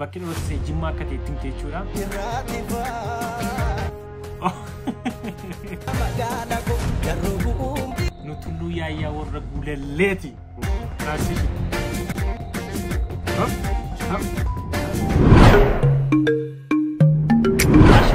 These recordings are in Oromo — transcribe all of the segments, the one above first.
bakki dhalootaa Jimmaa akka ta'e itti himte jechuudha. Nutulluu yaayyaa warra guulalleeti.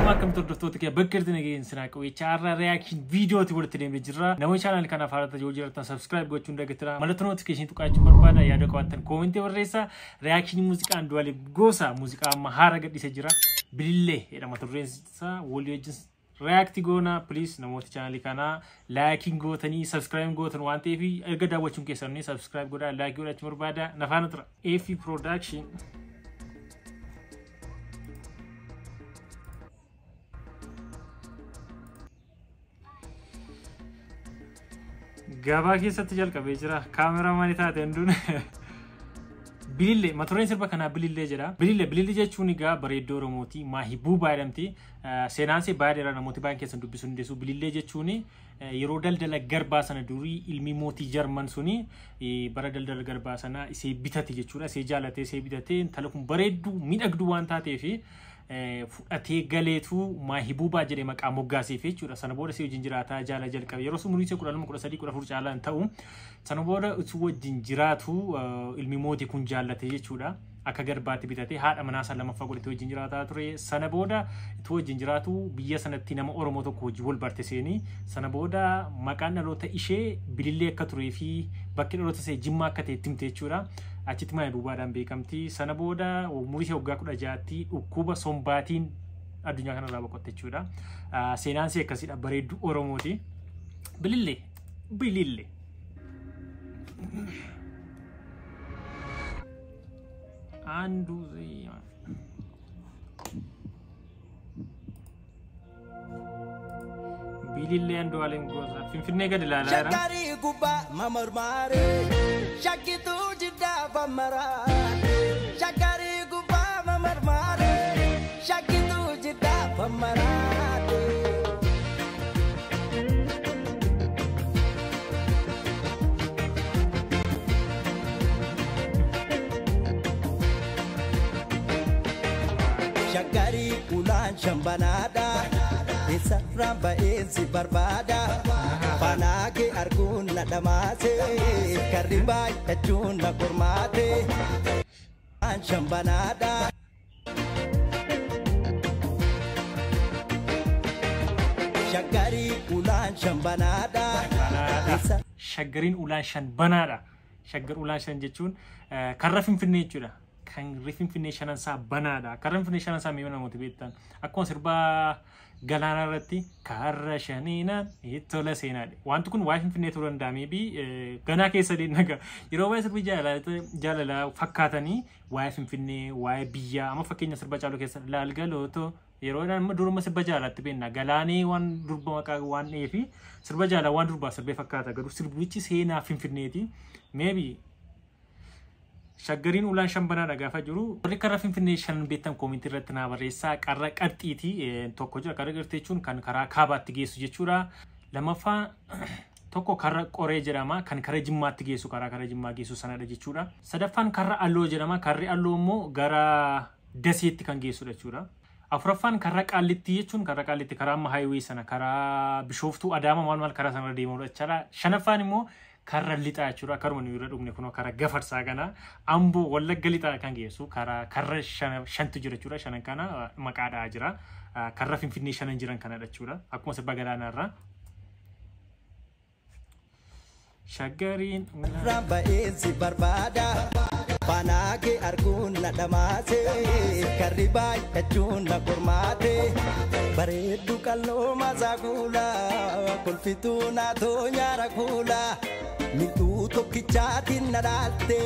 Akkam tordoftoota kee bakka irratti nageen sinaa qawwee chaarraa reaction videooti walitti deemee jirra. Namoonni channel kanaaf haarata yoo jiraatan subscribe gochuun dagatina. Mallattoo notification tuqaachuu barbaada yaada qabaattan comment barreessa. Reaction muuziqaa Andu'aalem Gosaa muuziqaa amma haara gadhiisee jira. Bilillee jedhama turreen isaa walii wajjin react goona. Please namoota channel kana liking gootanii subscribe gootan waan ta'eef erga daawwachuun keessanii subscribe godhaa like godhachuu barbaada. Nafaana tura. AF Production gabaa keessatti jalqabee jira. Kaameramaan taate hunduun Bilillee matureen sirba kana Bilillee jedha. Bilillee jechuun egaa bareeddoo Oromooti. Maahibuubaa jedhamti. Seenaan ishee baay'eedha namooti baay'een keessan dubbisuu dandeessu. Bilillee jechuun yeroo daldala garbaa sana durii ilmi mootii Jarman suni bara daldala garbaa sana isee bitate jechuudha. Isee jaalatee isee bitatee intala kun bareedduu miidhagduu waan taateef fudhatee galeetu Maahibuubaa jedhee maqaa moggaasee jechuudha. Sana booda isee wajjin jiraataa jaala jalqabe. Yeroo sun umurii 13 caalaan ta'u sana booda utuu wajjin jiraatu ilmi mootii kun jaallatee jechuudha. Akka garbaatti bitatee haadha manaa isaa lammaffaa godhatee wajjin jiraataa ture. Sana booda utuu wajjin jiraatu biyya sanatti nama Oromoo tokko wajjin wal barte seeni. Sana booda maqaan dhaloota ishee Bilillee akka turee fi bakki dhaloota ishee Jimmaa akka ta'e itti himte jechuudha. Achitti Maahibuubaadhaan beekamti. Sana booda umurii ishee waggaa 16tti dhukkuba sombaatiin addunyaa kanarraa boqotte jechuudha. Seenaan ishee akkasiidha bareedduu Oromooti. Bilillee. Bilillee Andu'aalem Gosaa Finfinnee gad ilaalaa jira. Shakkarii gubbaa mamarmaaree shakkituu jiddaa fammaraatee. Shakkarii gubbaa mamarmaaree shakkituu jiddaa fammaraatee. Shakkarii ulaan shambanaadha. Isa ramba ezi barbada Panage arguun na dhamaase Karibaa jechuun na kormaate Ulaan shambanaadha Shakkarii ulaan shambanaadha Shaggariin ulaan shanbanaadha. Shaggar ulaan shan jechuun karra Finfinnee jechuudha. Kan Finfinnee shanan isaa banaadha. Karra Finfinnee shanan isaa meeqa namooti beektan? Akkuma sirbaa galaana irratti karra shaniinaan tola seenaadha. Wanti kun waa'ee Finfinnee turuu danda'a maybe ganaa keessa deemnaga. Yeroo waa'ee sirbi jaalalaa fakkaatanii waa'ee Finfinnee, waa'ee biyyaa amma fakkeenya sirba Caaluu keessa laalgalooto yeroo amma duruma sirba jaalaatti beekna. Galaanee waan durba maqaa waan dheefi sirba jaalaa waan durbaa sirbee fakkaata. Garuu sirbichi seenaa Finfinneeti. Maybe Shaggariin ulaan shanbanaadha gaafa jiru. Warri karra Finfinnee shan beektan koomentii irratti naa barreessaa. Qarra qarxiiti tokko jira. Qarra qarxii jechuun kan karaa kaabaatti geessu jechuudha. Lammaffaa tokko karra qoree jedhama. Kan karaa Jimmaatti geessu karaa Jimmaa geessu sanadha jechuudha. Sadaffaan karra alloo jedhama. Karri alloo immoo gara Daseetti kan geessudha jechuudha. Afuraffaan karra Qaallitti jechuun karra Qaallitti karaa amma highway sana karaa Bishooftuu Adaama maal karaa sanarra deemudha jechuudha. Shanaffaan immoo karra lixaa jechuudha. Karuma nuyi irra dhugne kunoo karaa Gafarsaa kana Amboo Wallagga lixaa kan geessu karra shantu jira jechuudha. Shanan kana maqaadhaa jira. Karra Finfinnee shanan jiran kanadha jechuudha. Akkuma sirba galaanaarraa. Shaggariin ramba ezi barbada Panage arguun na dhamaase Karibaa jechuun na kormaate Bareeddu qalloo masaa kuulaa Kolfituu naatoo nyaara kuulaa Miidhuu tokkichaatiin na dhaalte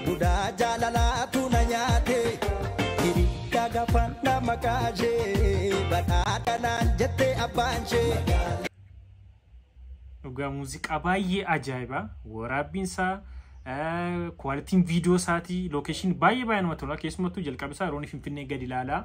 Budaa jaalalaatu na nyaate Hirikkaa gafan na maqaashee Badhaadha naan jette abbaanshee. Dhugaa muuziqaa baay'ee ajaa'iba. Waraabbiinsaa quality video isaati location baay'ee namatti tola. Keessumattuu jalqaba isaa yeroo Finfinnee gad ilaalaa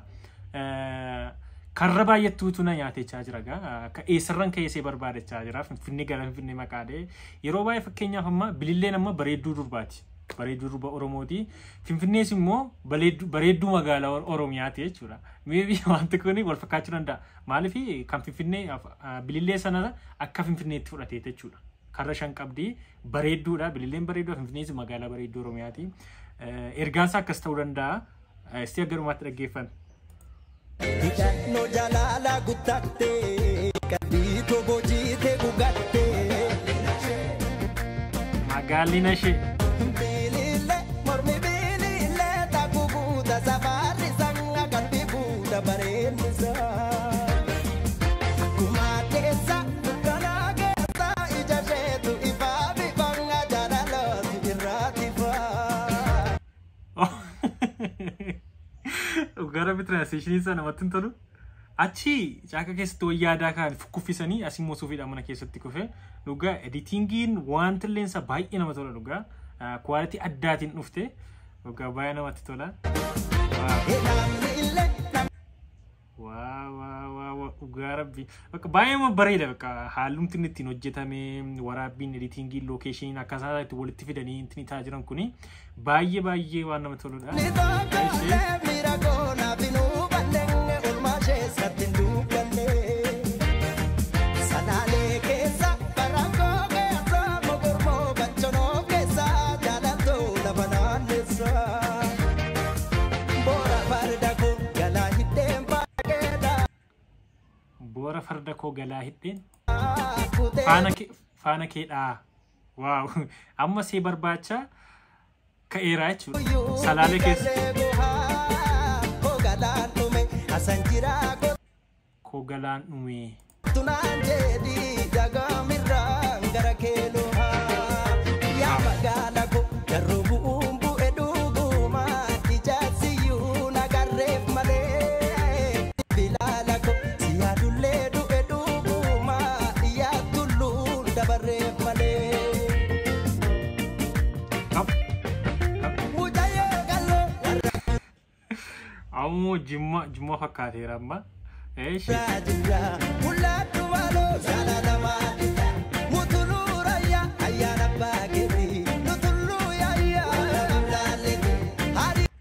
karra baay'attuutu na nyaatechaa jira gaa. Eessarran keessee barbaadachaa jira. Finfinnee gara Finfinnee maqaadhee yeroo baay'ee fakkeenyaaf amma Bililleen amma bareedduu durbaati. bareedduu durba Oromooti. Finfinnees immoo bareedduu magaalaa Oromiyaati jechuudha. Maybe wanti kun wal fakkaachuu danda'a. Maaliif kan Finfinnee bilillee sana akka Finfinneetti fudhatee jechuudha. Karra shan qabdi bareedduudha. Bililleen bareedduu Finfinnees magaalaa bareedduu Oromiyaati. Ergaansa akkas ta'uu danda'a. Isti aggarumaatti dhaggeeffan. Hidhannoo jaalala guttattee qalbii bojiitee gugattee. Magaalina ishee. Bilillee mormi bilillee takku guuta safarri sanga qalbii guuta bareennisa. Akkuma teessa kanaa keessa ija isheetu ifaa bifanga jaalalooti irraati faa. Gara translation sana namatti tolu. Achi caaka keessatti wayyaa aadaa kan kuffisanii asimmoo suufiidhaan mana keessatti kufe. Dhugaa editingiin wanta illeensa baay'ee nama tola dhugaa. Quality addaatiin dhufte. Dhugaa baay'ee namatti tola. Wow. Dhugaa rabbi. Baay'ee bareeda bakka haalumti inni ittiin hojjetame waraabbiin editingiin lokeeshiniin akkaataa itti walitti fidanii ittiin ta'aa jiran kuni baay'ee waan nama toludha. Bora farda ko galaa hidheen faana keedhaa. Waaw amma see barbaacha ka'eeraa jechuudha. Salaalee keessa ko galaan dhume tunaan jedhi dagaamirraa gara keeloohaa yaa magaala ko garuu bu'uun bu'e dhuguma ijaarsiyyuu nagarreef malee bilaala ko siyaadullee du'e dhuguma yaa tulluun dabarreef malee. Ammoo jimma fakkaateera amma.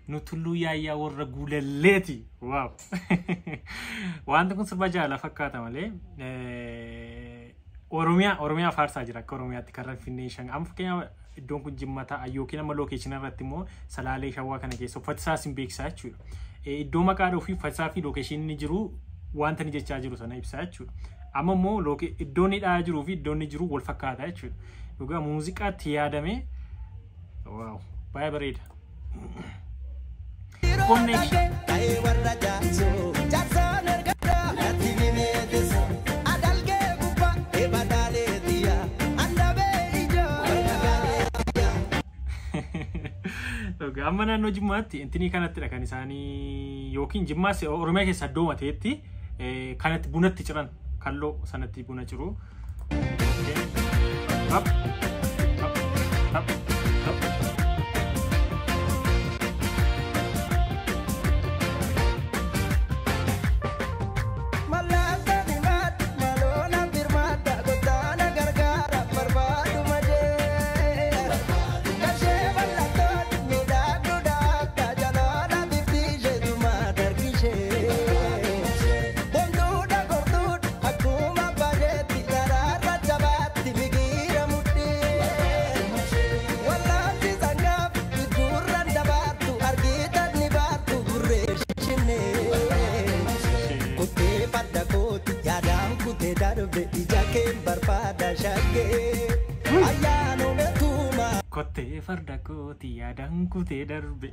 Nutullu yaayyaa warra guulalleeti. Waaw. Wanti kun sirba jaalala fakkaata malee. Oromiyaa faarsaa jira akka Oromiyaatti karra Finfinnee shan. Amma fakkeenyaaf iddoon kun Jimmataa yookiin amma lokeeshinii irratti immoo Salaalee Shawaa kana keessa uffata isaas hin beeksisaa jechuudha. Iddoo maqaa ofii uffataa fi lokeeshiniin jiru wanta ni jechaa jiru sana ibsaa jechuudha. Amma immoo iddoon ni dhahaa jiruu fi iddoon ni jiru wal fakkaataa jechuudha. Dhugaa muuziqaatti yaadame waaw baay'ee bareeda. Connection. Amma naannoo Jimmaatti intinii kanatti kan isaanii yookiin Jimmaas Oromiyaa keessa iddoo mateetti kanatti bunatti ciran kalloo sanatti buna ciru. Kottee farda kooti yaadaan kutee darbe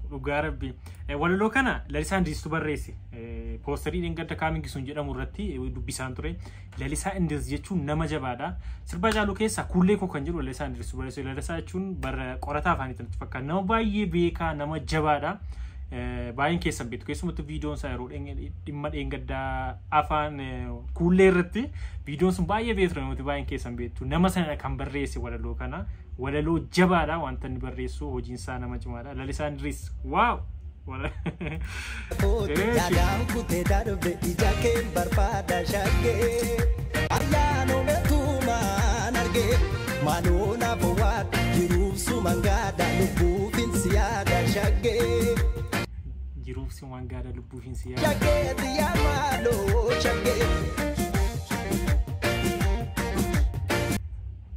dhugaa rabbi. Walaloo kana Lalisaa Indiriisitu barreesse. Poosterii dhingadda kaamingisuun jedhamu irratti dubbisaan ture. Lalisaa Indiriis jechuun nama jabaadha. Sirba Haacaaluu keessa kuullee koo kan jedhu Lalisaa Indiriisitu barreesse. Lalisaa jechuun bara qorataa afaanitti natti fakkaata. Nama baay'ee beekaa nama jabaadha. Baay'een keessan beektu keessumattuu viidiyoon isaa yeroo dhimma dheengaddaa afaan kuullee irratti viidiyoon sun baay'ee beektu namooti baay'een keessan beektu. Nama sana kan barreesse walaloo kana. Walaloo jabaadha wanta inni barreessu hojiin isaa nama cimaadha. Lalisaa Indiriis waaw. Yaadaan kutee darbe ija keen barbaada shaggee ayyaanuma tuumaan argee. Malona bowad jiruf sumangada lubufin siada shagge Jiruuf sumangada lubufin siada shagge diya malo shagge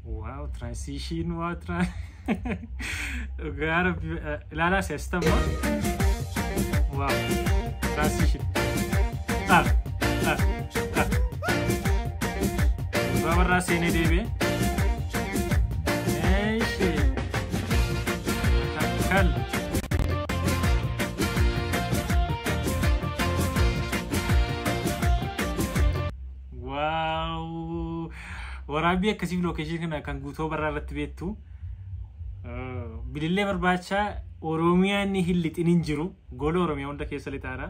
Wow, transition Gara lala system Wow, transition Bawa rasa ini deh Kal Wow Waraabbii akkasii location kana kan guutuu barraa irratti beektu bilillee barbaacha Oromiyaa ni hillixin hin jiru gola Oromiyaa hunda keessa lixaadha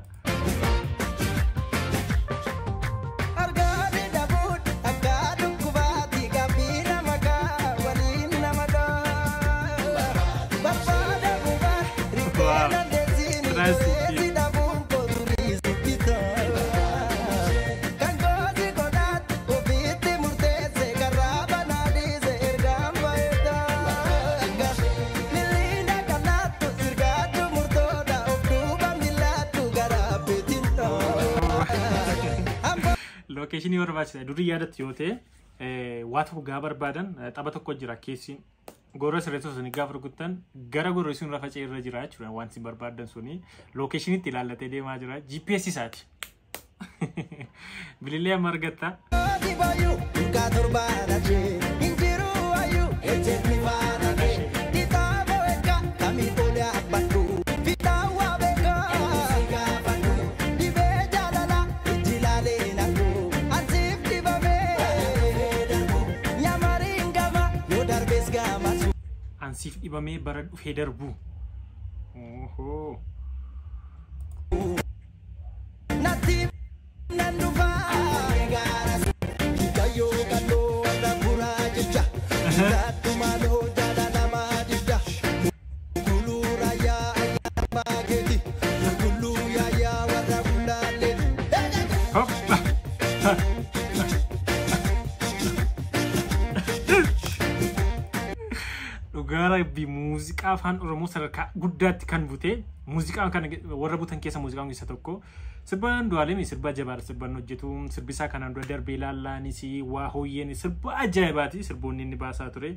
Location yoo barbaachisa durii yaadatti yoo ta'e waa tokko gaa barbaadan xaba tokko jira keessi gorra sirreetu suni gaafa rukuttan gara gorra sun rafa ceerra jira jechuudha wanti barbaadan suni location itti ilaallatee deemaa jira GPS isaati bilillee amma argatta Ansif ibame bara dhufee darbu oho Natif nandufa kayo kalo ada pura jeja tumalo jada nama dida gulu raya magedi gulu ya wara bulale hop Gara bi muuziqaa afaan Oromoo sadarkaa guddaatti kan bute muuziqaan kan warra butan keessa muuziqaan isa tokko sirbaan du'aalemi sirba jabaadha sirbaan hojjetu sirbisaa kanaan dura darbee ilaallaanis waa hooyyeen sirba ajaa'ibaati sirboonni inni baasaa ture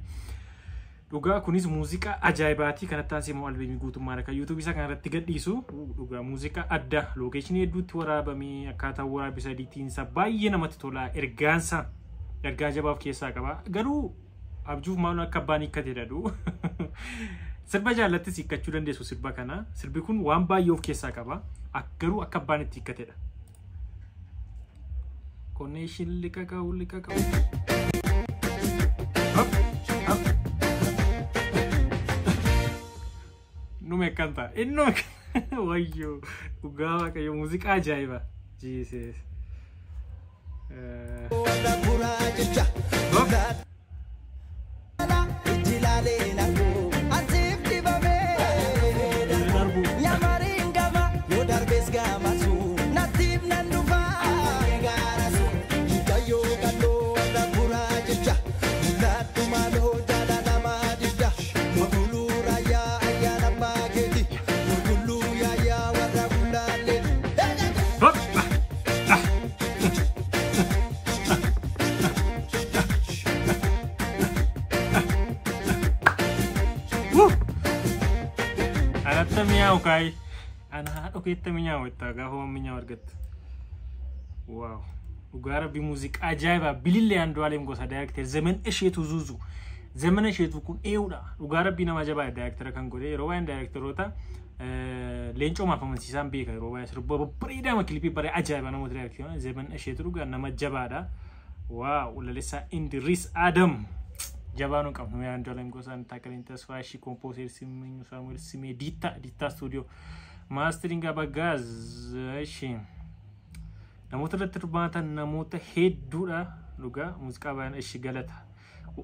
dhugaa kunis muuziqaa ajaa'ibaati kanatti aansee moo albeemii guutummaadha kan YouTube isa kanarratti gadhiisu dhugaa muuziqaa adda lookeeshinii hedduutti waraabamee akkaataa waraabisa diitiinsa baay'ee namatti tola ergaa jabaaf keessaa qaba garuu abjuuf maal akka baanii akka jedhadu sirba jaallatti sikkachuu dandeessu sirba kana sirbi kun waan baay'ee of keessaa qaba garuu akka baanitti hikkatedha connection lika ka'u no me canta no wayyo dhugaa waaqayyo muuziqaa ajaa'iba Jesus Okay, ana oketta minyaaw itta gaafoo minyaaw argatta wow ugara bi music ajaiba bilillee Andu'aalem Gosa director zaman Esheetu Zuzu zaman Esheetu kun eewda ugara bi nama jabaa director kan godhe yeroo waan directorota leencoo maafamansiisaan beeka yeroo waan sirba babbareedaa clip bare ajaiba nama director zaman Esheetu dhugaa nama jabaadha wow lalisa Indiris Adam Jabanu qabnu yaa Andu'aalem Gosa Taakaliin Tasfaa shi composer Simeenyu Samuel Simee Dita studio mastering abagaz shi namoota irratti hirmaatan namoota hedduudha dhugaa muuziqaa baay'een ishi galata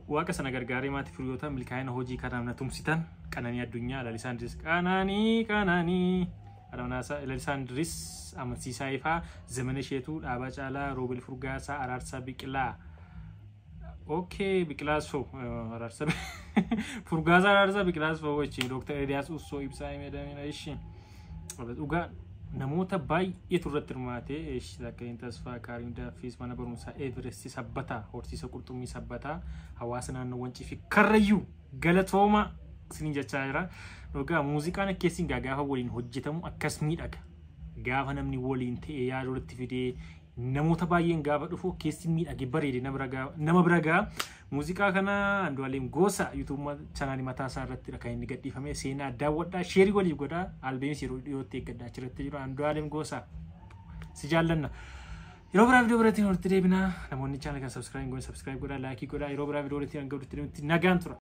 waaqa sana gargaaree maatii firiyoota milkaa'ina hojii kanaaf na tumsitan Qananii Addunyaa Lalisaan Idris Qananii Alamnaasa Lalisaan Idris amansiisaa ifaa Zaman Esheetuu Dhaabaa Caalaa Roobel Furgaasaa Araarsaa Biqilaa Okay, Bikilaasoo araarsa furgaasaa araarsa Bikilaasoo wajjin Dr. Eliyaas Ussoo ibsaa himedhamina isheen dhugaa namoota baay'eetu irratti hirmaatee Zakariin Tasfaa Kaarindaa fi mana barumsaa Everest sabbataa horsiisa qurxummii sabbataa hawaasa naannoo Wancii fi Karrayyuu galatooma isiniin jechaa jira. Dhugaa muuziqaan keessin gaafa waliin hojjetamu akkas miidhaga. Gaafa namni waliin ta'ee yaada walitti fidee namoota baay'een gaafa dhufu keessi miidhage bareede nama bira gaa muuziqaa kana Andu'aalem Gosa YouTube channel mataa isaa irratti kan inni gadhiifame seenaa daawwadhaa sheerii walii godhaa albeemis yeroo dhiyootti eeggadhaa achirratti jiru Andu'aalem Gosa si jaallanna. Yeroo biraa viidiyoo biraatiin walitti deebinaa namoonni channel kan subscribe godhaa like godhaa yeroo biraa viidiyoo walitti hanga walitti nagaan tura.